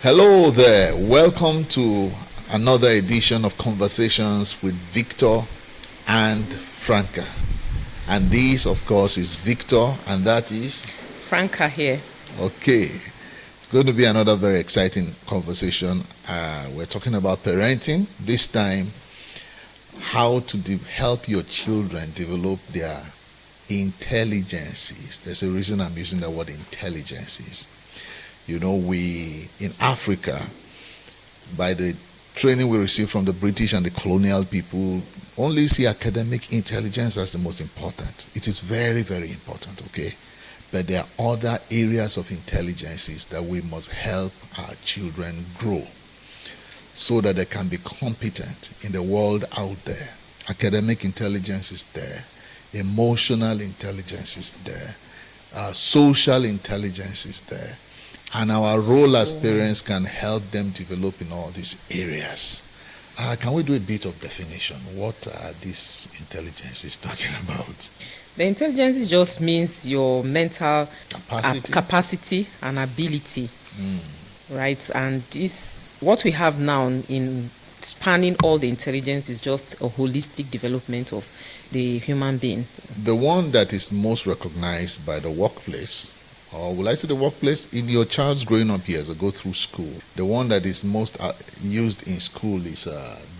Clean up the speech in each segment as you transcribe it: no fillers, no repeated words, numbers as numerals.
Hello there. Welcome to another edition of Conversations with Victor and Franca. And this, of course, is Victor, and that is Franca here. Okay. It's going to be another very exciting conversation. We're talking about parenting. This time, how to help your children develop their intelligences. There's a reason I'm using the word intelligences. You know, we in Africa, by the training we received from the British and the colonial people, only see academic intelligence as the most important. It is very, very important, okay? But there are other areas of intelligences that we must help our children grow so that they can be competent in the world out there. Academic intelligence is there. Emotional intelligence is there. Social intelligence is there. And our role as parents can help them develop in all these areas. Can we do a bit of definition? What are these intelligences talking about? The intelligence just means your mental Capacity? and ability, right? And this, what we have now in spanning all the intelligence is just a holistic development of the human being. The one that is most recognized by the workplace, or will I say the workplace, in your child's growing up years or go through school, the one that is most used in school is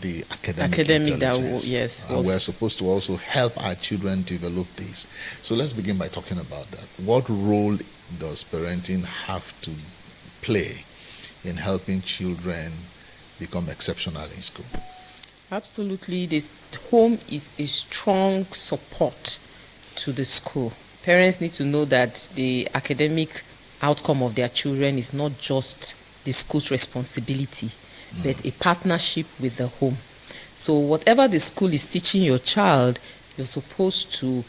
the academic intelligence. Yes. And we're supposed to also help our children develop this. So let's begin by talking about that. What role does parenting have to play in helping children become exceptional in school? Absolutely. This home is a strong support to the school. Parents need to know that the academic outcome of their children is not just the school's responsibility, but a partnership with the home. So whatever the school is teaching your child, you're supposed to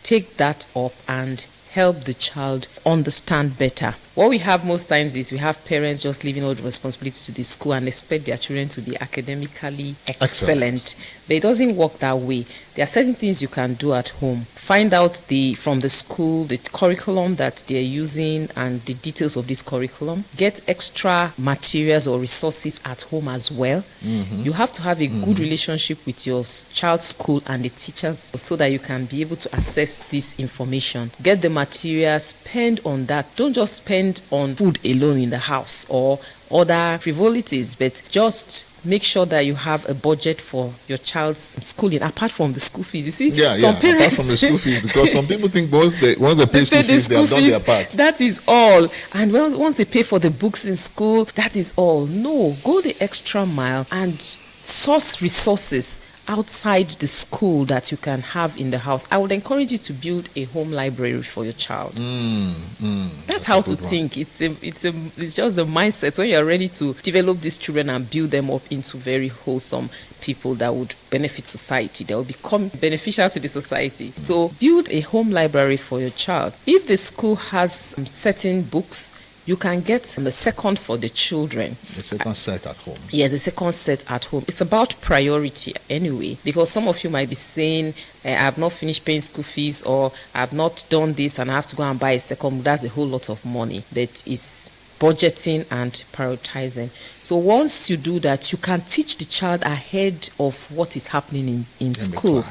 take that up and help the child understand better. What we have most times is we have parents just leaving all the responsibilities to the school and expect their children to be academically excellent. But it doesn't work that way. There are certain things you can do at home. Find out from the school, the curriculum that they're using and the details of this curriculum. Get extra materials or resources at home as well. You have to have a good relationship with your child's school and the teachers so that you can be able to access this information. Get the materials, spend on that. Don't just spend on food alone in the house or other frivolities, but just make sure that you have a budget for your child's schooling apart from the school fees. You see, parents, apart from the school fees, because some people think once they pay school fees, they have done their part. That is all. And once they pay for the books in school, that is all. No, go the extra mile and source resources outside the school that you can have in the house. I would encourage you to build a home library for your child. That's how to think. It's just the mindset when you're ready to develop these children and build them up into very wholesome people that would benefit society. They will become beneficial to the society. So build a home library for your child. If the school has certain books, you can get the second for the children. The second set at home. Yes, the second set at home. It's about priority anyway, because some of you might be saying, I have not finished paying school fees, or I have not done this and I have to go and buy a second. That's a whole lot of money. But it's budgeting and prioritizing. So once you do that, you can teach the child ahead of what is happening in school.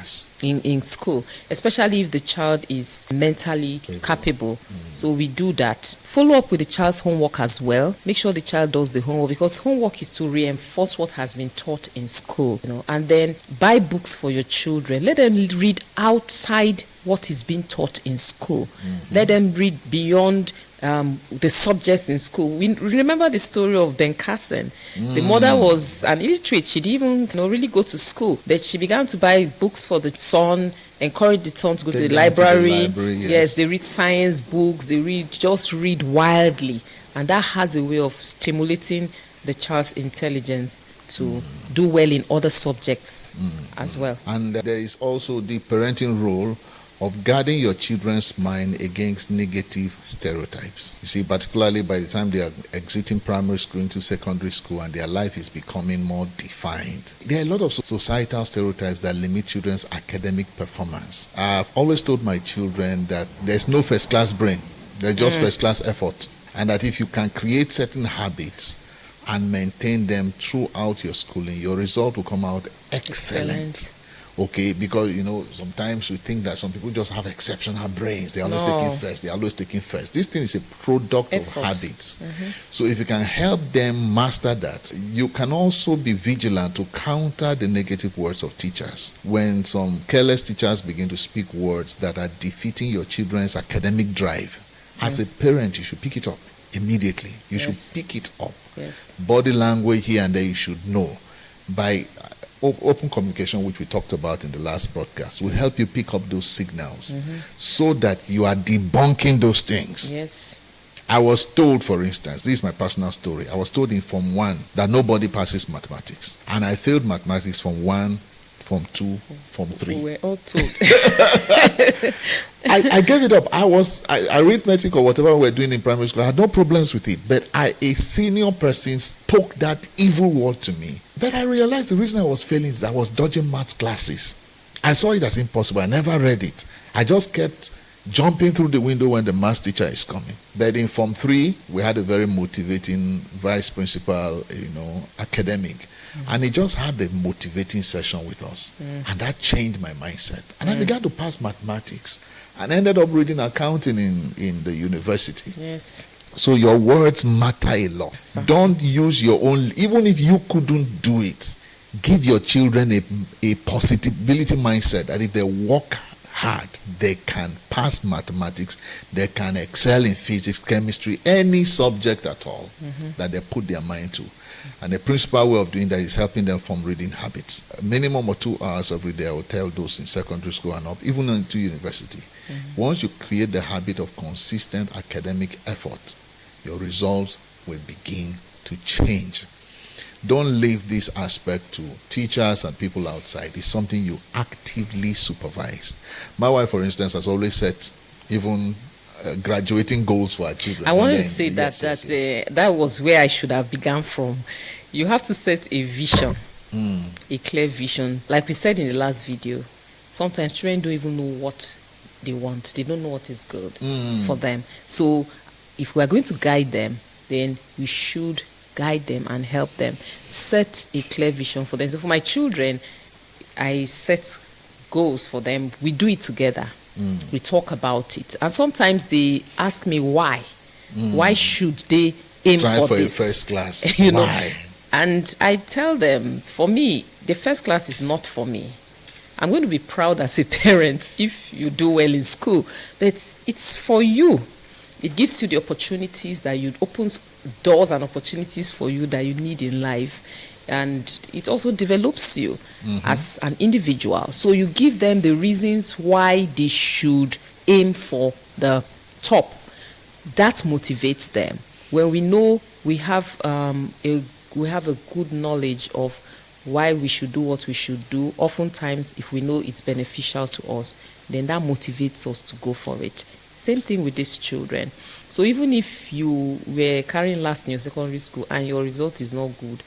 In school, especially if the child is mentally capable. So we do that. Follow up with the child's homework as well. Make sure the child does the homework, because homework is to reinforce what has been taught in school, and then buy books for your children. Let them read outside what is being taught in school. Let them read beyond the subjects in school. We remember the story of Ben Carson. The mother was an illiterate. She didn't even really go to school, but she began to buy books for the son, encourage the son to go to the library. Yes, they read science books. They just read wildly, and that has a way of stimulating the child's intelligence to do well in other subjects as well. And there is also the parenting role of guarding your children's mind against negative stereotypes. You see, particularly by the time they are exiting primary school into secondary school and their life is becoming more defined. There are a lot of societal stereotypes that limit children's academic performance. I've always told my children that there's no first class brain, there's just first class effort. And that if you can create certain habits and maintain them throughout your schooling, your result will come out excellent. Okay, because sometimes we think that some people just have exceptional brains. They're always taking first. They're always taking first. This thing is a product of habits. So if you can help them master that, you can also be vigilant to counter the negative words of teachers. When some careless teachers begin to speak words that are defeating your children's academic drive, as a parent, you should pick it up immediately. You should pick it up. Body language here and there, you should know. By open communication, which we talked about in the last broadcast, will help you pick up those signals so that you are debunking those things. I was told, for instance, this is my personal story, I was told in Form 1 that nobody passes mathematics, and I failed mathematics Form 1, Form 2, Form 3. We were all told. I gave it up. Arithmetic or whatever we were doing in primary school, I had no problems with it. But a senior person spoke that evil word to me. But I realized the reason I was failing is that I was dodging maths classes. I saw it as impossible. I never read it. I just kept jumping through the window when the maths teacher is coming. But in Form 3, we had a very motivating vice principal, academic. And he just had a motivating session with us. And that changed my mindset. And I began to pass mathematics and ended up reading accounting in the university. So your words matter a lot. Don't use your own, even if you couldn't do it, give your children a possibility mindset that if they work hard, they can pass mathematics, they can excel in physics, chemistry, any subject at all that they put their mind to. And the principal way of doing that is helping them form reading habits. A minimum of 2 hours every day, I will tell those in secondary school and up, even into university. Once you create the habit of consistent academic effort, your results will begin to change. Don't leave this aspect to teachers and people outside. It's something you actively supervise. My wife, for instance, has always set even graduating goals for our children. I wanted to say that was where I should have begun from. You have to set a vision, a clear vision. Like we said in the last video, sometimes children don't even know what they want. They don't know what is good for them. So if we are going to guide them, then we should guide them and help them. Set a clear vision for them. So for my children, I set goals for them. We do it together. We talk about it. And sometimes they ask me why. Why should they aim for this? Try for a first class. Why? And I tell them, for me, the first class is not for me. I'm going to be proud as a parent if you do well in school. But it's for you. It gives you the opportunities that opens doors and opportunities for you that you need in life. And it also develops you as an individual. So you give them the reasons why they should aim for the top. That motivates them. When we know we have a good knowledge of why we should do what we should do, oftentimes if we know it's beneficial to us, then that motivates us to go for it. Same thing with these children. So even if you were carrying last in your secondary school and your result is not good,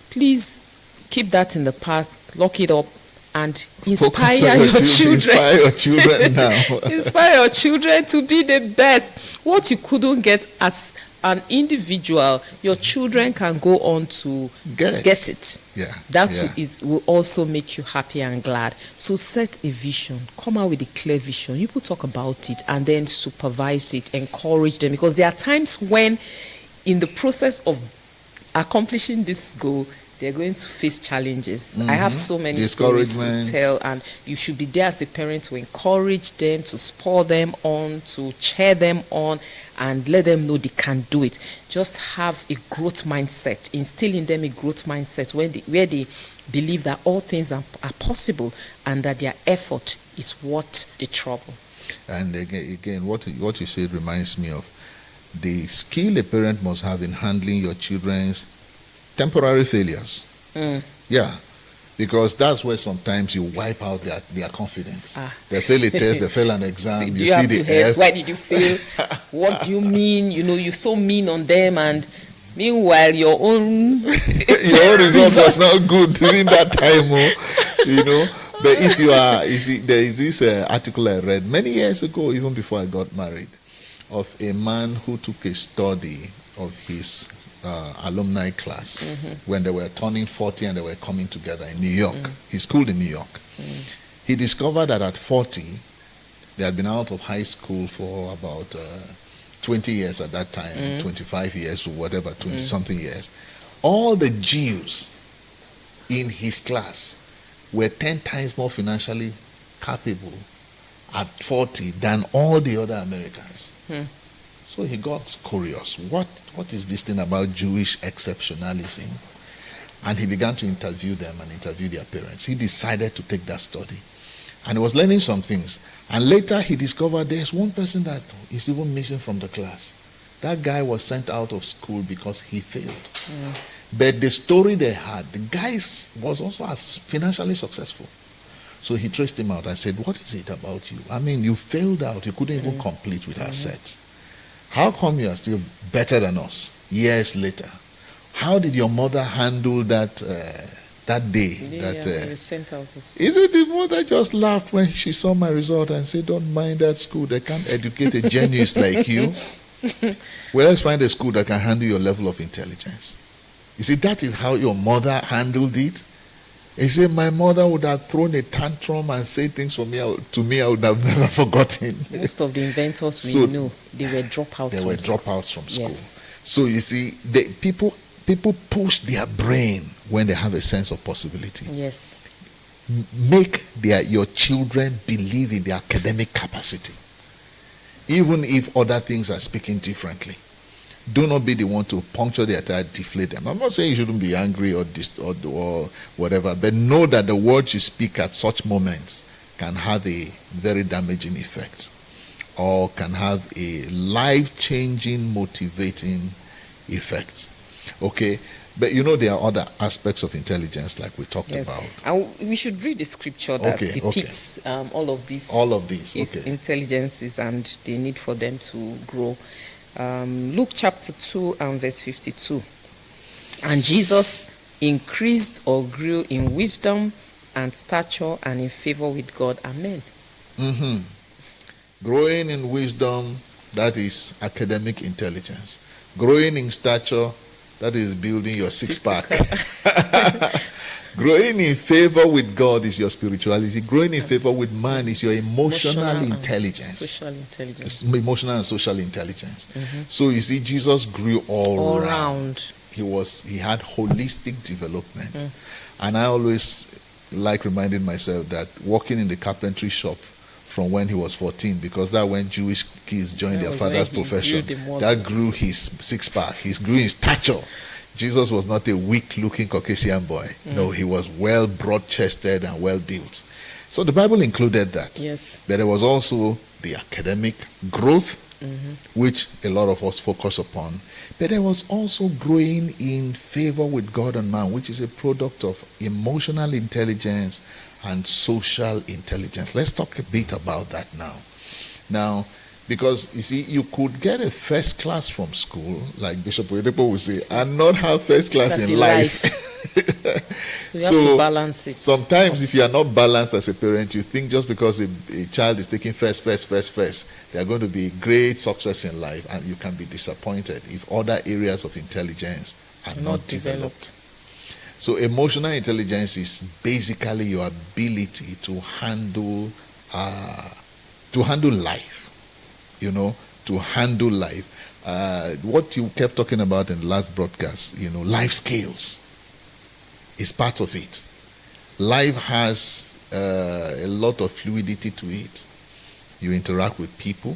please keep that in the past, lock it up, and inspire your children. Inspire your children now. Inspire your children to be the best. What you couldn't get as an individual, your children can go on to get it. Will also make you happy and glad. So set a vision, come out with a clear vision. You will talk about it and then supervise it, encourage them, because there are times when in the process of accomplishing this goal, they're going to face challenges. I have so many stories to tell, and you should be there as a parent to encourage them, to spur them on, to cheer them on, and let them know they can do it. Just have a growth mindset, instill in them a growth mindset where they believe that all things are possible and that their effort is worth the trouble. And again, what you said reminds me of the skill a parent must have in handling your children's temporary failures. Because that's where sometimes you wipe out their confidence. They fail a test, they fail an exam, you see the F. Why did you fail? What do you mean? You're so mean on them, and meanwhile your own result was not good during that time. But if there is this article I read many years ago, even before I got married, of a man who took a study of his alumni class when they were turning 40 and they were coming together in New York. He schooled in New York. He discovered that at 40, they had been out of high school for about 20 years at that time, 25 years or whatever, 20-something years. All the Jews in his class were 10 times more financially capable at 40 than all the other Americans. So he got curious. What is this thing about Jewish exceptionalism? And he began to interview them and interview their parents. He decided to take that study. And he was learning some things. And later he discovered there's one person that is even missing from the class. That guy was sent out of school because he failed. But the story they had, the guy was also as financially successful. So he traced him out and said, what is it about you? I mean, you failed out. You couldn't even complete with our set. How come you are still better than us years later? How did your mother handle that day? They were sent out of school. Is it the mother just laughed when she saw my result and said, don't mind that school. They can't educate a genius like you. Well, let's find a school that can handle your level of intelligence. You see, that is how your mother handled it. He said, my mother would have thrown a tantrum and said things to me I would have never forgotten. Most of the inventors we know, they were dropouts from school. Yes. So you see, people push their brain when they have a sense of possibility. Yes. Make your children believe in their academic capacity, even if other things are speaking differently. Do not be the one to puncture their tire, deflate them. I'm not saying you shouldn't be angry or whatever, but know that the words you speak at such moments can have a very damaging effect or can have a life-changing, motivating effect. Okay? But you know there are other aspects of intelligence like we talked about. And we should read the scripture that depicts all of these intelligences and the need for them to grow. Luke chapter 2 and verse 52. And Jesus increased or grew in wisdom and stature and in favor with God. Amen. Growing in wisdom, that is academic intelligence. Growing in stature, that is building your six-pack. Growing in favor with God is your spirituality. Growing in favor with man is your emotional intelligence. Social intelligence. Emotional and social intelligence. So you see, Jesus grew all round. He had holistic development. And I always like reminding myself that working in the carpentry shop from when he was 14, because that when Jewish kids joined their father's profession, that grew his six-pack. He grew in stature. Jesus was not a weak-looking Caucasian boy. No, he was well broad-chested and well-built. So the Bible included that. Yes. But there was also the academic growth, which a lot of us focus upon. But there was also growing in favor with God and man, which is a product of emotional intelligence and social intelligence. Let's talk a bit about that now. Now, because, you see, you could get a first class from school, like Bishop Oyedepo would say, and not have first class in life. So you have to balance it. Sometimes if you are not balanced as a parent, you think just because a child is taking first, they are going to be great success in life, and you can be disappointed if other areas of intelligence are not developed. So emotional intelligence is basically your ability to handle life. To handle life. What you kept talking about in the last broadcast, life skills is part of it. Life has a lot of fluidity to it. You interact with people,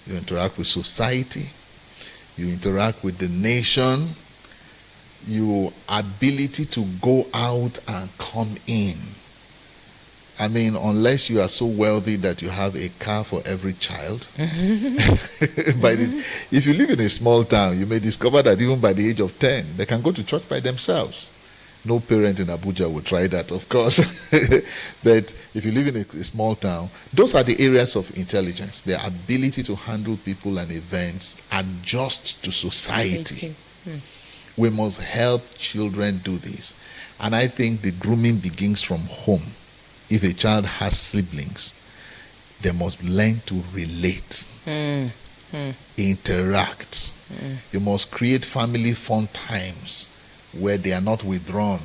you interact with society, you interact with the nation, your ability to go out and come in. I mean, unless you are so wealthy that you have a car for every child. If you live in a small town, you may discover that even by the age of 10, they can go to church by themselves. No parent in Abuja would try that, of course. But if you live in a small town, those are the areas of intelligence. The ability to handle people and events, adjust to society. We must help children do this. And I think the grooming begins from home. If a child has siblings, they must learn to relate. interact. You must create family fun times where they are not withdrawn.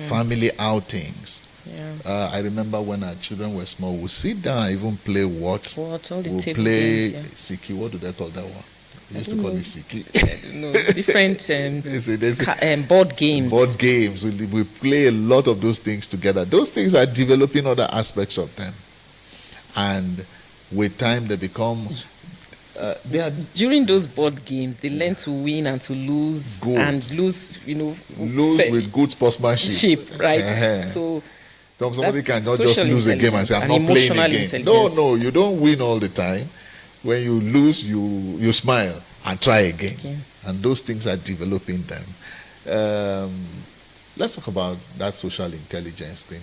Family outings. Yeah. I remember when our children were small, we sit down, even play what? What all the We'll table play games, yeah. Siki. What do they call that one? We used to don't call know. it Siki. No, different There's board games. board games. We play a lot of those things together. Those things are developing other aspects of them, and with time they become. They are During those board games, they learn to win and to lose, Good. and lose, lose with good sportsmanship. shape, right? Uh-huh. So Somebody that's cannot just social lose a game and say, I'm not intelligence playing and again. emotional No, you don't win all the time. When you lose, you smile and try again. Okay. And those things are developing them. Let's talk about that social intelligence thing.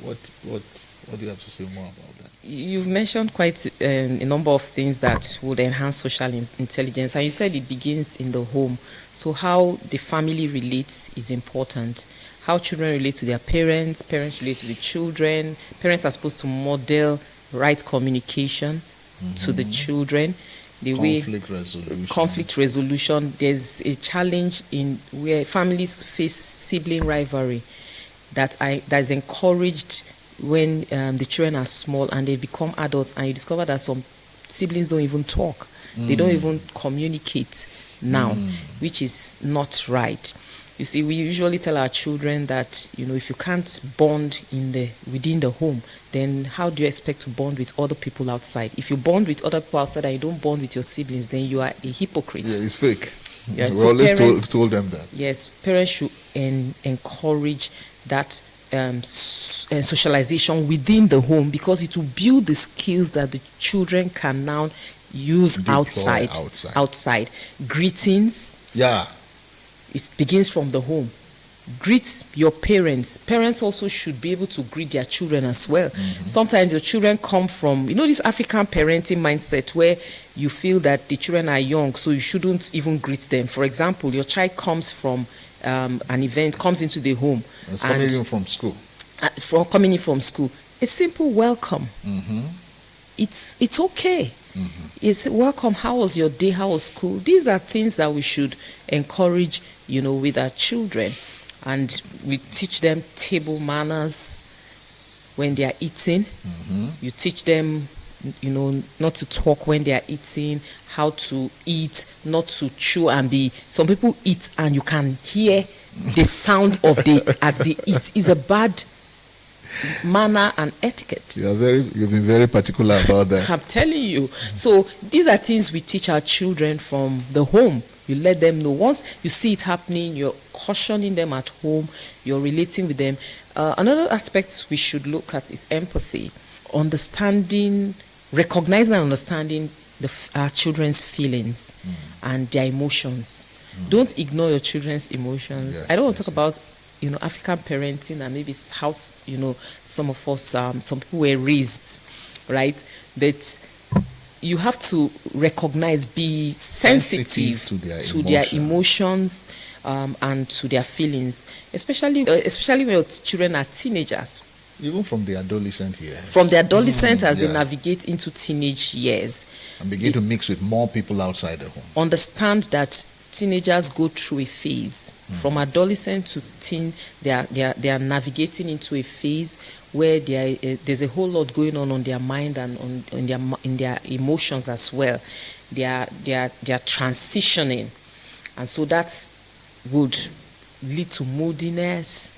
What do you have to say more about that? You've mentioned quite a number of things that would enhance social intelligence, and you said it begins in the home. So how the family relates is important. How children relate to their parents, parents relate to the children. Parents are supposed to model right communication to the children. The conflict resolution. There's a challenge in where families face sibling rivalry that is encouraged when the children are small and they become adults, and you discover that some siblings don't even talk. They don't even communicate now, which is not right. You see, we usually tell our children that, if you can't bond within the home, then how do you expect to bond with other people outside? If you bond with other people outside and you don't bond with your siblings, then you are a hypocrite. Yeah, it's fake. Yes. We So always told them that. Yes, parents should encourage that socialization within the home, because it will build the skills that the children can now use Deploy outside. Greetings. Yeah. It begins from the home. Greet your parents. Parents also should be able to greet their children as well. Sometimes your children come from, this African parenting mindset where you feel that the children are young, so you shouldn't even greet them. For example, your child comes from an event, comes into the home. It's coming in from school. Coming in from school. A simple welcome. It's okay. It's welcome. How was your day? How was school? These are things that we should encourage, with our children. And we teach them table manners when they are eating. You teach them, not to talk when they are eating, how to eat, not to chew and be. Some people eat and you can hear the sound of as they eat. Is a bad manner and etiquette. You've been very particular about that. I'm telling you. So these are things we teach our children from the home. You let them know. Once you see it happening, you're cautioning them at home, you're relating with them. Another aspect we should look at is empathy. Recognizing and understanding our children's feelings and their emotions. Don't ignore your children's emotions. Yes, I don't want to talk about African parenting, and maybe how some of us, some people were raised, right? That you have to recognize, be sensitive to their emotions and to their feelings, especially when your children are teenagers. Even from the adolescent years. From the adolescent as they navigate into teenage years. And begin to mix with more people outside the home. Understand that teenagers go through a phase. From adolescent to teen, they are navigating into a phase where there's a whole lot going on their mind and in their emotions as well. They are transitioning, and so that would lead to moodiness.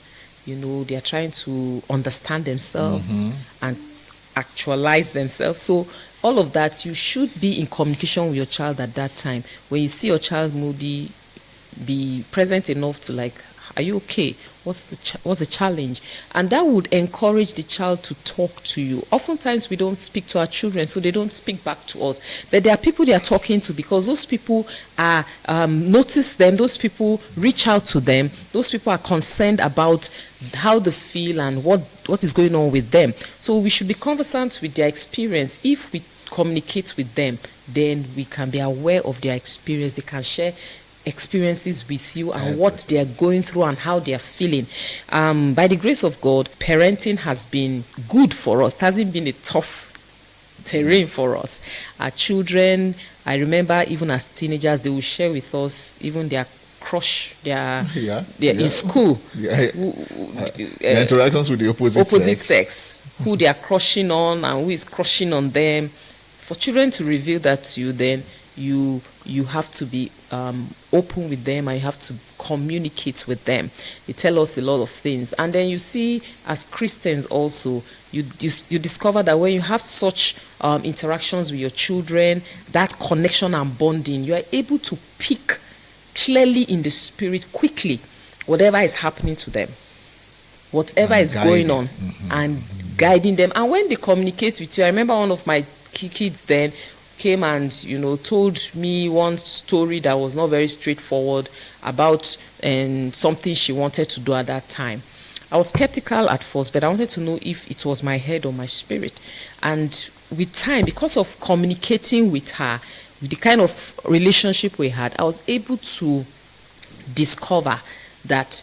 They are trying to understand themselves and actualize themselves. So all of that, you should be in communication with your child at that time. When you see your child moody, be present enough to are you okay? What's the challenge? And that would encourage the child to talk to you. Oftentimes we don't speak to our children, so they don't speak back to us. But there are people they are talking to, because those people are notice them. Those people reach out to them. Those people are concerned about how they feel and what is going on with them. So we should be conversant with their experience. If we communicate with them, then we can be aware of their experience. They can share experiences with you and what they are going through and how they are feeling. By the grace of God, parenting has been good for us. It hasn't been a tough terrain for us. Our children, I remember even as teenagers, they will share with us even their crush, their in school. The interactions with the opposite sex, who they are crushing on and who is crushing on them. For children to reveal that to you, then you have to be open with them and you have to communicate with them. They tell us a lot of things. And then you see, as Christians also, you discover that when you have such interactions with your children, that connection and bonding, you are able to pick clearly in the spirit quickly whatever is happening to them, whatever is going on, and guiding them. And when they communicate with you, I remember one of my kids then came and told me one story that was not very straightforward about something she wanted to do at that time. I was skeptical at first, but I wanted to know if it was my head or my spirit. And with time, because of communicating with her, with the kind of relationship we had, I was able to discover that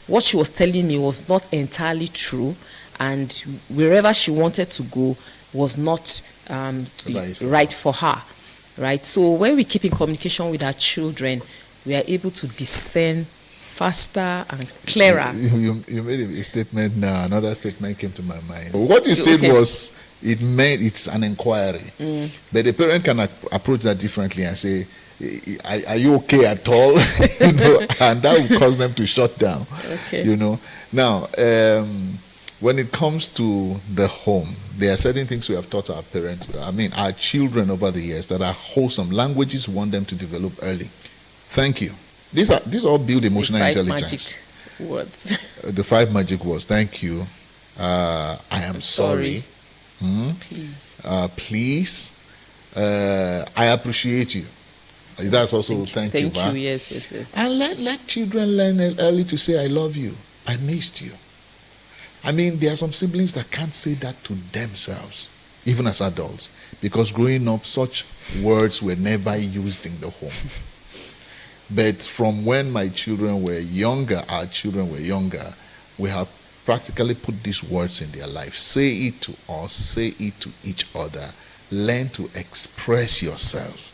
what she was telling me was not entirely true, and wherever she wanted to go was not right for her, right? So when we keep in communication with our children, we are able to discern faster and clearer. You made a statement now. Another statement came to my mind. What you said was, it's an inquiry, but the parent can approach that differently and say, are you okay at all? And that will cause them to shut down. Now when it comes to the home, there are certain things we have taught our parents, our children over the years, that are wholesome languages we want them to develop early. Thank you. These all build emotional intelligence. Magic words. The 5 magic words. Thank you. I am sorry. Please. Please. I appreciate you. That's also thank you. Thank you. Yes. And let children learn early to say I love you. I missed you. There are some siblings that can't say that to themselves, even as adults, because growing up, such words were never used in the home. But from when my children were younger, our children were younger, we have practically put these words in their life. Say it to us, say it to each other. Learn to express yourself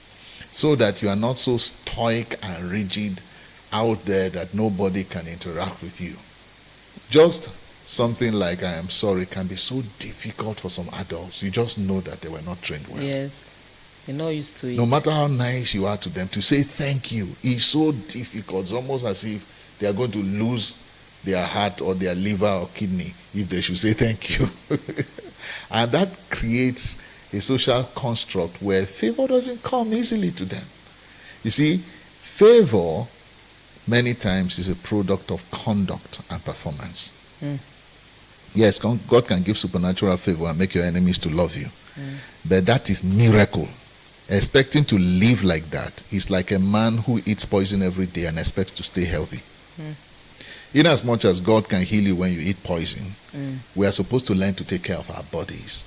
so that you are not so stoic and rigid out there that nobody can interact with you. Just something like I am sorry can be so difficult for some adults. You just know that they were not trained well. Yes, they're not used to it. No matter how nice you are to them, to say thank you is so difficult. It's almost as if they are going to lose their heart or their liver or kidney if they should say thank you. And that creates a social construct where favor doesn't come easily to them. You see, favor many times is a product of conduct and performance. Yes, God can give supernatural favor and make your enemies to love you. But that is miracle. Expecting to live like that is like a man who eats poison every day and expects to stay healthy. In as much as God can heal you when you eat poison, we are supposed to learn to take care of our bodies.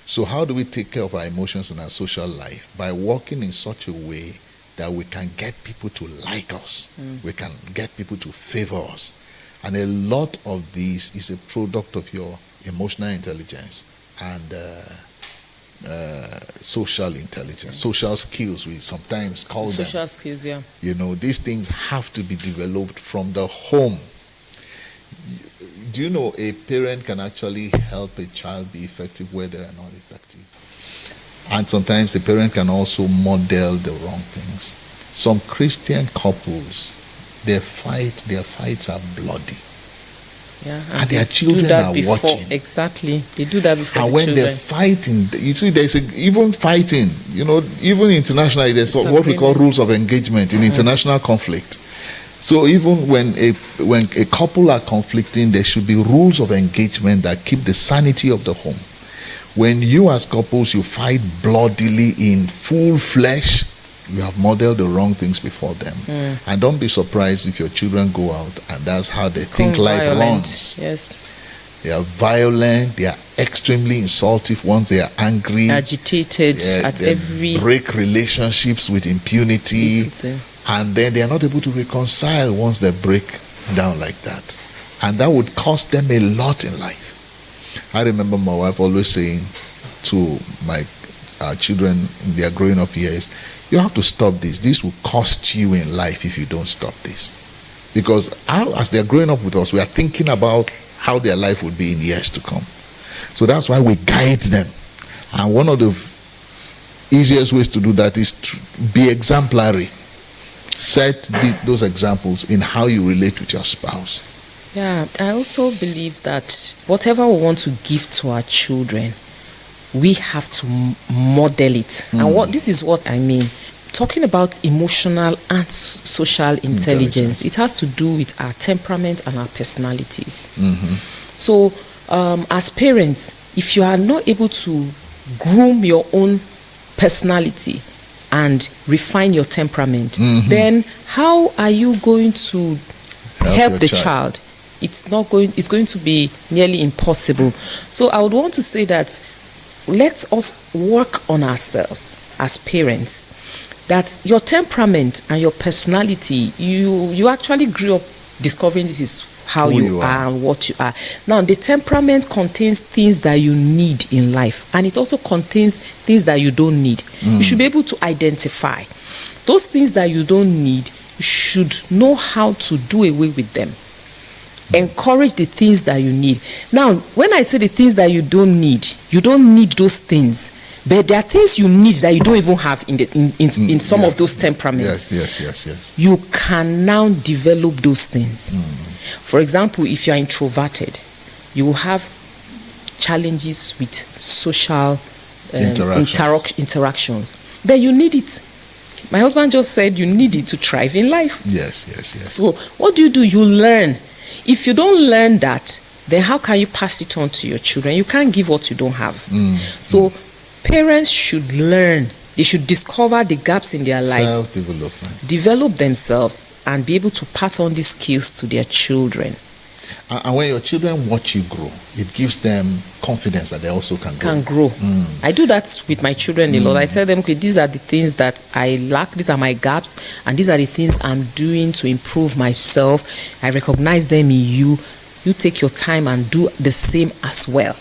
So how do we take care of our emotions and our social life? By walking in such a way that we can get people to like us. We can get people to favor us. And a lot of this is a product of your emotional intelligence and social intelligence, social skills we sometimes call them. Social skills, yeah. These things have to be developed from the home. Do you know a parent can actually help a child be effective where they are not effective? And sometimes a parent can also model the wrong things. Some Christian couples, their fights are bloody. Yeah, and their children are watching. Exactly. They do that before and the when children. they're fighting, you see, there's even fighting, even internationally, there's what we call rules of engagement in international conflict. So even when a couple are conflicting, there should be rules of engagement that keep the sanity of the home. When you as couples, you fight bloodily in full flesh, you have modeled the wrong things before them. And don't be surprised if your children go out and that's how they think life runs. Yes. They are violent, they are extremely insultive once they are angry. Agitated at every... break relationships with impunity. And then they are not able to reconcile once they break down like that. And that would cost them a lot in life. I remember my wife always saying to my children in their growing up years, you have to stop this. This will cost you in life if you don't stop this. Because as they're growing up with us, we are thinking about how their life would be in years to come. So that's why we guide them. And one of the easiest ways to do that is to be exemplary. Set those examples in how you relate with your spouse. Yeah, I also believe that whatever we want to give to our children, we have to model it. And this is what I mean. Talking about emotional and social intelligence, it has to do with our temperament and our personalities. So, as parents, if you are not able to groom your own personality and refine your temperament, then how are you going to help the child? It's going to be nearly impossible. So I would want to say that let us work on ourselves as parents, that your temperament and your personality, you actually grew up discovering this is how you are and what you are. Now, the temperament contains things that you need in life, and it also contains things that you don't need. You should be able to identify those things that you don't need. You should know how to do away with them. Encourage the things that you need. Now, when I say the things that you don't need those things, but there are things you need that you don't even have in some of those temperaments. Yes. You can now develop those things. For example, if you are introverted, you will have challenges with social interactions. But you need it. My husband just said you need it to thrive in life. Yes. So what do? You learn. If you don't learn that, then how can you pass it on to your children? You can't give what you don't have. So parents should learn. They should discover the gaps in their lives, self-development, develop themselves, and be able to pass on these skills to their children. And when your children watch you grow, it gives them confidence that they also can grow. I do that with my children a lot. I tell them, okay, these are the things that I lack, these are my gaps, and these are the things I'm doing to improve myself. I recognize them in you. You take your time and do the same as well.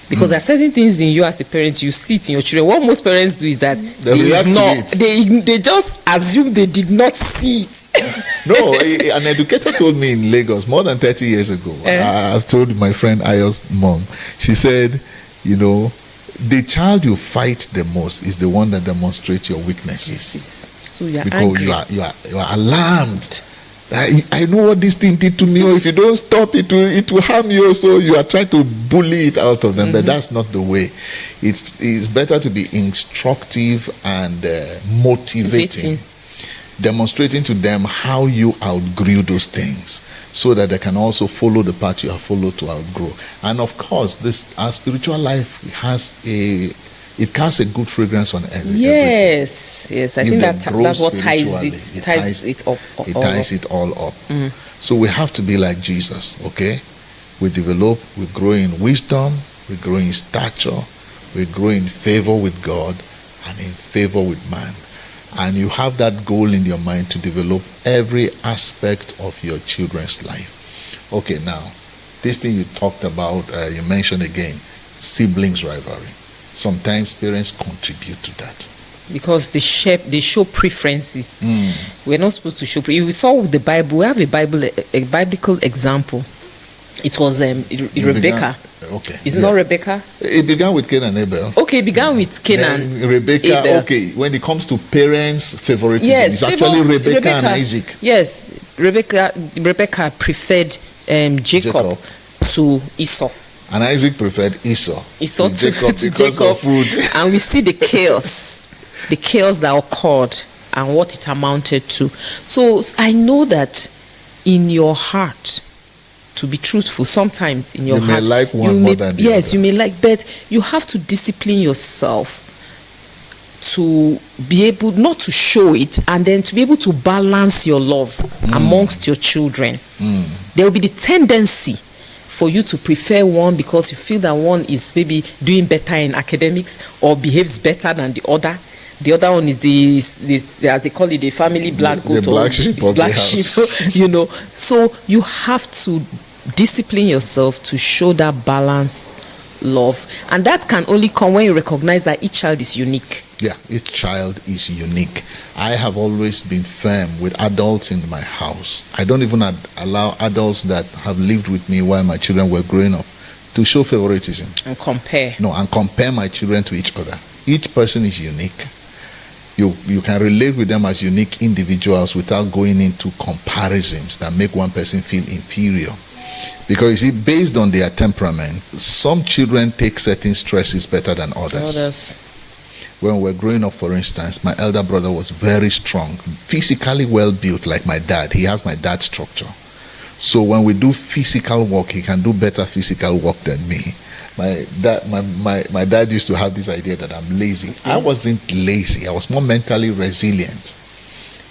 Because there are certain things in you as a parent, you see it in your children. What most parents do is that they just assume they did not see it. No, an educator told me in Lagos more than 30 years ago. I've told my friend Ayo's mom. She said, the child you fight the most is the one that demonstrates your weaknesses. Yes. So you are because angry. You are alarmed. I know what this thing did to me. If you don't stop it, it will harm you. So you are trying to bully it out of them, but that's not the way. It's better to be instructive and motivating, demonstrating to them how you outgrew those things, so that they can also follow the path you have followed to outgrow. And of course, our spiritual life it casts a good fragrance on everything. Yes. I think that's what ties it up. It ties it all up. So we have to be like Jesus, okay? We develop, we grow in wisdom, we grow in stature, we grow in favor with God and in favor with man. And you have that goal in your mind to develop every aspect of your children's life. Okay, now, this thing you talked about, you mentioned again, siblings rivalry. Sometimes parents contribute to that because they show preferences. We're not supposed to show. We saw with the Bible. We have a biblical example. It was Rebecca. Is it not Rebecca? It began with Cain and Abel. Okay, it began with Cain and Rebecca. Abel. Okay, when it comes to parents' favoritism, yes, it's actually Rebecca and Isaac. Yes, Rebecca preferred Jacob to Esau. And Isaac preferred Esau to Jacob because of food. And we see the chaos that occurred and what it amounted to. So I know that in your heart, to be truthful, sometimes in your heart, you may like one more than the other. Yes, you may like, but you have to discipline yourself to be able not to show it, and then to be able to balance your love amongst your children. There will be the tendency for you to prefer one because you feel that one is maybe doing better in academics or behaves better than the other. The other one is the as they call it, the family black goat, the black sheep of black the sheep. house. So you have to discipline yourself to show that balance love. And that can only come when you recognize that each child is unique. Yeah, each child is unique. I have always been firm with adults in my house. I don't even allow adults that have lived with me while my children were growing up to show favoritism. And compare. No, and compare my children to each other. Each person is unique. You can relate with them as unique individuals without going into comparisons that make one person feel inferior. Because you see, based on their temperament, some children take certain stresses better than others. When we were growing up, for instance, my elder brother was very strong, physically well built like my dad. He has my dad's structure. So when we do physical work, he can do better physical work than me. My dad used to have this idea that I'm lazy. I wasn't lazy. I was more mentally resilient.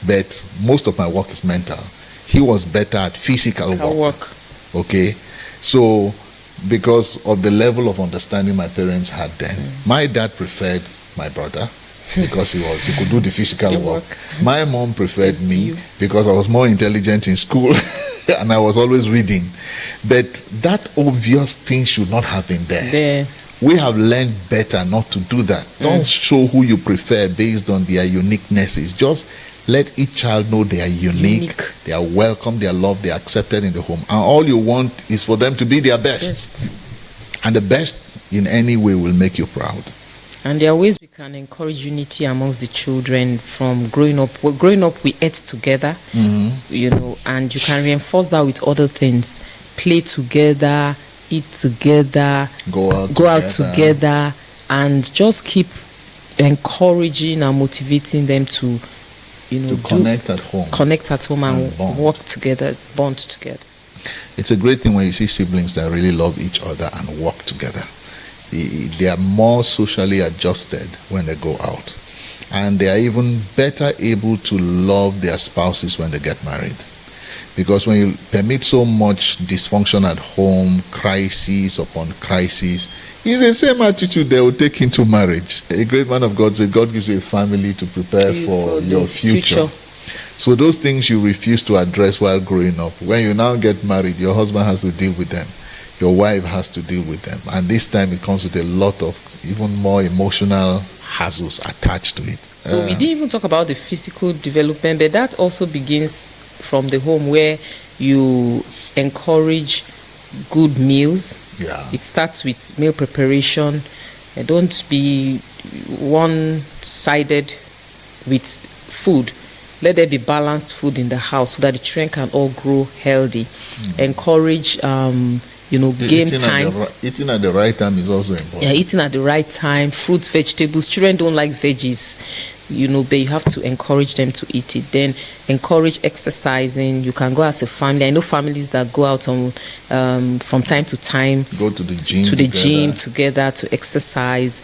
But most of my work is mental. He was better at physical work. Okay? So because of the level of understanding my parents had then, my dad preferred my brother because he could do the physical work. My mom preferred me because I was more intelligent in school and I was always reading. But that obvious thing should not have been there. We have learned better not to do that. Don't show who you prefer based on their uniquenesses. Just let each child know they are unique. They are welcome, they are loved, they are accepted in the home. And all you want is for them to be their best. And the best in any way will make you proud. And there are ways we can encourage unity amongst the children from growing up. Well, growing up, we ate together, and you can reinforce that with other things. Play together, eat together, go out together, and just keep encouraging and motivating them to connect at home and work together, bond together. It's a great thing when you see siblings that really love each other and work together. They are more socially adjusted when they go out, and they are even better able to love their spouses when they get married. Because when you permit so much dysfunction at home, crisis upon crisis, it's the same attitude they will take into marriage. A great man of God said, God gives you a family to prepare for your future. So those things you refuse to address while growing up, when you now get married, your husband has to deal with them. Your wife has to deal with them. And this time it comes with a lot of even more emotional hassles attached to it. So we didn't even talk about the physical development, but that also begins from the home where you encourage good meals. It starts with meal preparation. Don't be one-sided with food. Let there be balanced food in the house so that the children can all grow healthy. Encourage game times. Eating at the right time is also important. Yeah, eating at the right time. Fruits, vegetables. Children don't like veggies, but you have to encourage them to eat it. Then encourage exercising. You can go as a family. I know families that go out on from time to time. Go to the gym. Gym together to exercise.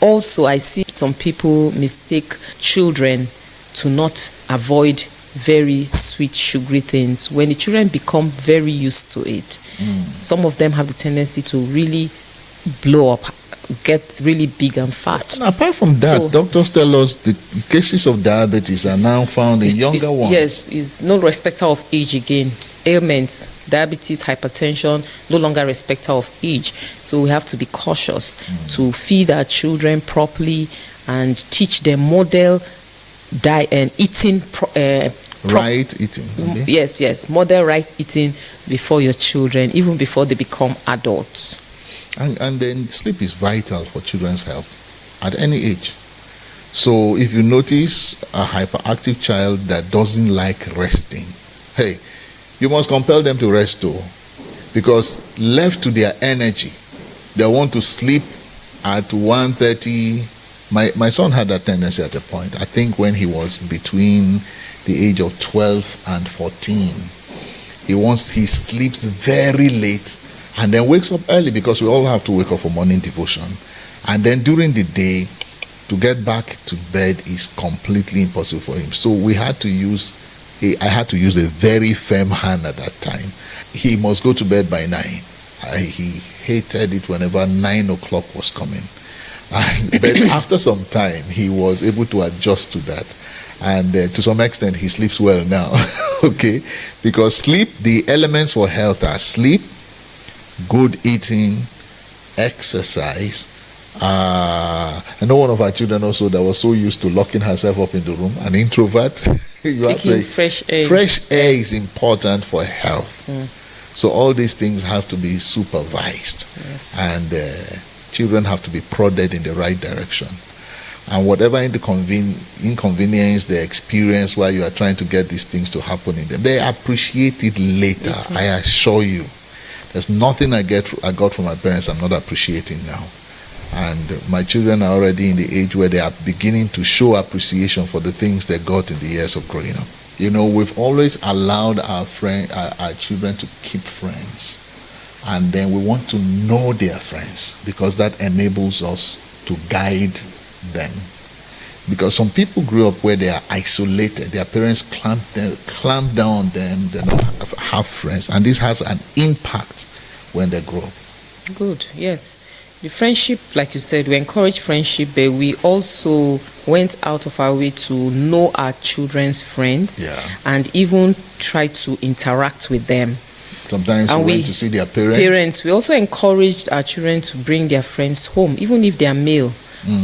I see some people mistake children to not avoid very sweet, sugary things. When the children become very used to it, some of them have the tendency to really blow up, get really big and fat. And apart from that, doctors tell us the cases of diabetes are now found in younger ones. Yes, is no respecter of age again. Ailments, diabetes, hypertension, no longer respecter of age. So we have to be cautious to feed our children properly and teach them model diet and eating. Right eating. Okay. Yes. Model right eating before your children, even before they become adults. And then sleep is vital for children's health at any age. So if you notice a hyperactive child that doesn't like resting, hey, you must compel them to rest too. Because left to their energy, they want to sleep at 1:30. My son had that tendency at a point. I think when he was between the age of 12 and 14, he sleeps very late and then wakes up early, because we all have to wake up for morning devotion. And then during the day, to get back to bed is completely impossible for him. So I had to use a very firm hand at that time. He must go to bed by 9. He hated it whenever 9 o'clock was coming. But after some time, he was able to adjust to that. And to some extent, he sleeps well now. Okay? Because sleep, the elements for health are sleep, good eating, exercise. I know one of our children also that was so used to locking herself up in the room, an introvert. You have Taking to, fresh air. fresh air is important for health. So all these things have to be supervised, Yes. and children have to be prodded in the right direction. And whatever inconvenience they experience while you are trying to get these things to happen in them, they appreciate it later. I assure you. There's nothing I got from my parents I'm not appreciating now. And my children are already in the age where they are beginning to show appreciation for the things they got in the years of growing up. You know, we've always allowed our children to keep friends. And then we want to know their friends, because that enables us to guide them. Because some people grew up where they are isolated. Their parents clamp down on them. They don't have friends. And this has an impact when they grow up. Good, yes. The friendship, like you said, we encourage friendship, but we also went out of our way to know our children's friends, and even try to interact with them. Sometimes we went to see their parents. We also encouraged our children to bring their friends home, even if they are male.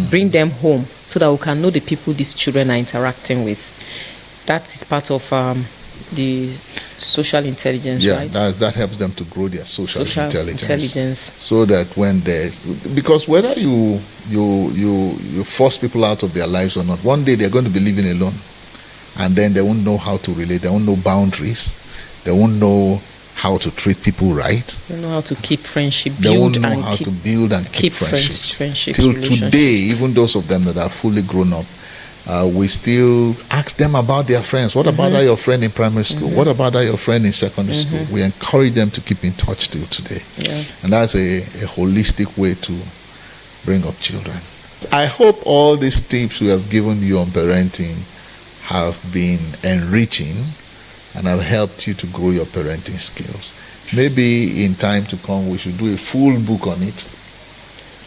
Bring them home so that we can know the people these children are interacting with. That is part of the social intelligence, right? That helps them to grow their social intelligence. So that when because whether you force people out of their lives or not, one day they're going to be living alone, and then they won't know how to relate. They won't know boundaries. They won't know how to treat people right. They know how to keep friendship. They won't know how to build and keep friendships. Till today, even those of them that are fully grown up, we still ask them about their friends. What about that your friend in primary school? What about that your friend in secondary school? We encourage them to keep in touch till today. And that's a holistic way to bring up children. I hope all these tips we have given you on parenting have been enriching and have helped you to grow your parenting skills. Maybe in time to come we should do a full book on it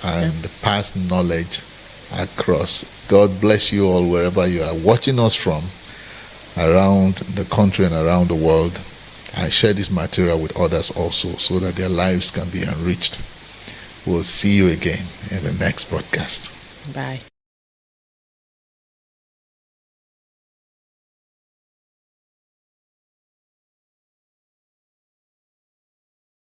and pass knowledge across. God bless you all wherever you are watching us from, around the country and around the world, and share this material with others also, so that their lives can be enriched. We'll see you again in the next broadcast. Bye.